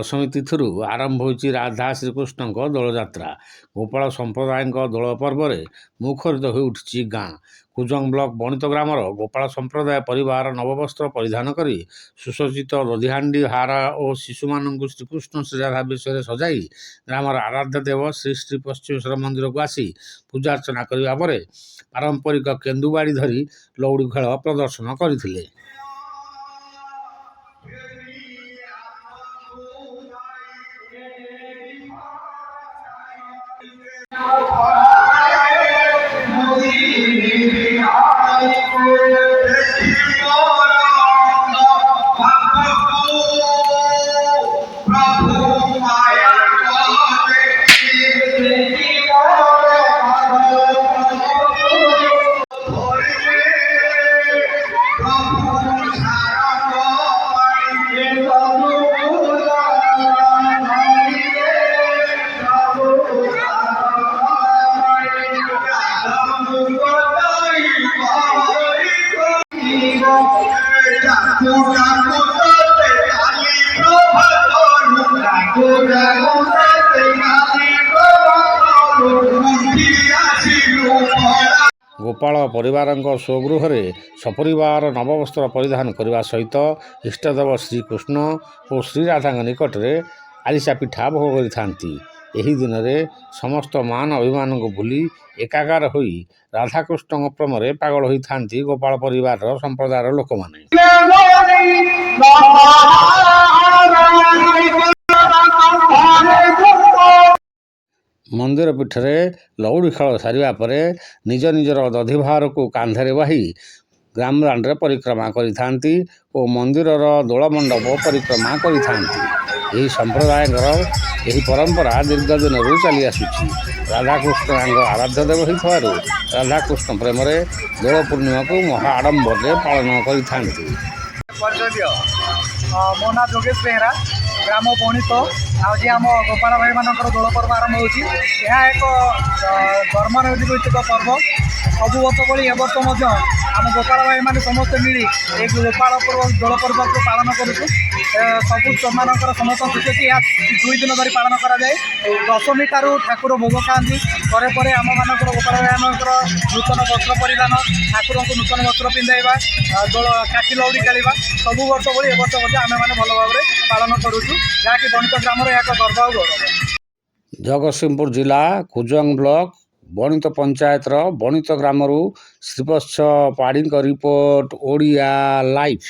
ଦଶମୀ ତିଥିରୁ ଆରମ୍ଭ ହୋଇଛି ରାଧା ଶ୍ରୀକୃଷ୍ଣଙ୍କ ଦୋଳଯାତ୍ରା। ଗୋପାଳ ସମ୍ପ୍ରଦାୟଙ୍କ ଦୋଳ ପର୍ବରେ ମୁଖରିତ ହୋଇ ଉଠିଛି ଗାଁ। କୁଜଙ୍ଗ ବ୍ଲକ ବଣିତ ଗ୍ରାମର ଗୋପାଳ ସମ୍ପ୍ରଦାୟ ପରିବାର ନବବସ୍ତ୍ର ପରିଧାନ କରି ସୁସଜ୍ଜିତ ଦଧିହାଣ୍ଡି ହାର ଓ ଶିଶୁମାନଙ୍କୁ ଶ୍ରୀକୃଷ୍ଣ ଶ୍ରୀରାଧା ବେଶରେ ସଜାଇ ଗ୍ରାମର ଆରାଧ୍ୟ ଦେବ ଶ୍ରୀ ଶ୍ରୀ ପଶ୍ଚିମେଶ୍ୱର ମନ୍ଦିରକୁ ଆସି ପୂଜାର୍ଚ୍ଚନା କରିବା ପରେ ପାରମ୍ପରିକ କେନ୍ଦୁବାଡ଼ି ଧରି ଲଉଡ଼ି ଖେଳ ପ୍ରଦର୍ଶନ କରିଥିଲେ। ଗୋପାଳ ପରିବାରଙ୍କ ସ୍ୱଗୃହରେ ସପରିବାର ନବବସ୍ତ୍ର ପରିଧାନ କରିବା ସହିତ ଇଷ୍ଟଦେବ ଶ୍ରୀକୃଷ୍ଣ ଓ ଶ୍ରୀରାଧାଙ୍କ ନିକଟରେ ଆରିସା ପିଠା ଭୋଗ କରିଥାନ୍ତି। ଏହି ଦିନରେ ସମସ୍ତ ମାନ ଅଭିମାନକୁ ଭୁଲି ଏକାକାର ହୋଇ ରାଧାକୃଷ୍ଣଙ୍କ ପ୍ରେମରେ ପାଗଳ ହୋଇଥାନ୍ତି ଗୋପାଳ ପରିବାରର ସମ୍ପ୍ରଦାୟର ଲୋକମାନେ। ମନ୍ଦିର ପୀଠରେ ଲଉଡ଼ି ଖେଳ ସାରିବା ପରେ ନିଜ ନିଜର ଦଧିଭାରକୁ କାନ୍ଧରେ ବାହି ଗ୍ରାମଦାଣ୍ଡରେ ପରିକ୍ରମା କରିଥାନ୍ତି ଓ ମନ୍ଦିରର ଦୋଳମଣ୍ଡପ ପରିକ୍ରମା କରିଥାନ୍ତି। ଏହି ସମ୍ପ୍ରଦାୟଙ୍କର ଏହି ପରମ୍ପରା ଦୀର୍ଘ ଦିନରୁ ଚାଲି ଆସୁଛି। ରାଧାକୃଷ୍ଣଙ୍କ ଆରାଧ୍ୟ ଦେବ ହୋଇଥିବାରୁ ରାଧାକୃଷ୍ଣ ପ୍ରେମରେ ଦୋଳ ପୂର୍ଣ୍ଣିମାକୁ ମହା ଆଡ଼ମ୍ବରରେ ପାଳନ କରିଥାନ୍ତି। ମୋ ନାଁ ଯୋଗେଶ ବେହେରା, ଗ୍ରାମ ବଣିତ। ଆଜି ଆମ ଗୋପାଳ ଭାଇମାନଙ୍କର ଦୋଳ ପର୍ବ ଆରମ୍ଭ ହେଉଛି। ଏହା ଏକ ଧର୍ମନୈତିକ ପର୍ବ। ସବୁ ବର୍ଷ ଭଳି ଏ ବର୍ଷ ମଧ୍ୟ ଆମ ଗୋପାଳ ଭାଇମାନେ ସମସ୍ତେ ମିଳି ଏ ଗୋପାଳ ପର୍ବ ଦୋଳ ପର୍ବକୁ ପାଳନ କରୁଛୁ। ସବୁ ସେମାନଙ୍କର ସମସ୍ତ ଖୁସି ଏହା 2 ଦିନ ଧରି ପାଳନ କରାଯାଏ। ଦଶମୀ ଠାରୁ ଠାକୁର ଭୋଗ ଖାଆନ୍ତି। ପରେ ପରେ ଆମମାନଙ୍କର ଗୋପାଳ ଭାଇମାନଙ୍କର ନୂତନ ବସ୍ତ୍ର ପରିଧାନ, ଠାକୁରଙ୍କୁ ନୂତନ ବସ୍ତ୍ର ପିନ୍ଧାଇବା, ଦୋଳ କାଠି ଲଉଡ଼ି ଖେଳିବା ସବୁ ବର୍ଷ ଭଳି ଏ ବର୍ଷ ମଧ୍ୟ ଆମେମାନେ ଭଲ ଭାବରେ ପାଳନ କରୁଛୁ, ଯାହାକି ବଣିତ ଗ୍ରାମର ଏକ ଗର୍ବ ଆଉ ଗୌରବ। ଜଗତସିଂହପୁର ଜିଲ୍ଲା କୁଜଙ୍ଗ ବ୍ଲକ ବଣିତ ପଞ୍ଚାୟତର ବଣିତ ଗ୍ରାମରୁ ଶ୍ରୀବତ୍ସ ପାଢ଼ୀଙ୍କ ରିପୋର୍ଟ, ଓଡ଼ିଆ ଲାଇଭ୍।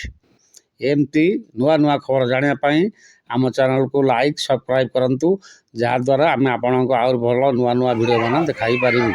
ଏମିତି ନୂଆ ନୂଆ ଖବର ଜାଣିବା ପାଇଁ ଆମ ଚ୍ୟାନେଲକୁ ଲାଇକ୍ ସବସ୍କ୍ରାଇବ୍ କରନ୍ତୁ, ଯାହାଦ୍ୱାରା ଆମେ ଆପଣଙ୍କୁ ଆହୁରି ଭଲ ନୂଆ ନୂଆ ଭିଡ଼ିଓ ମାନ ଦେଖାଇ ପାରିବୁ।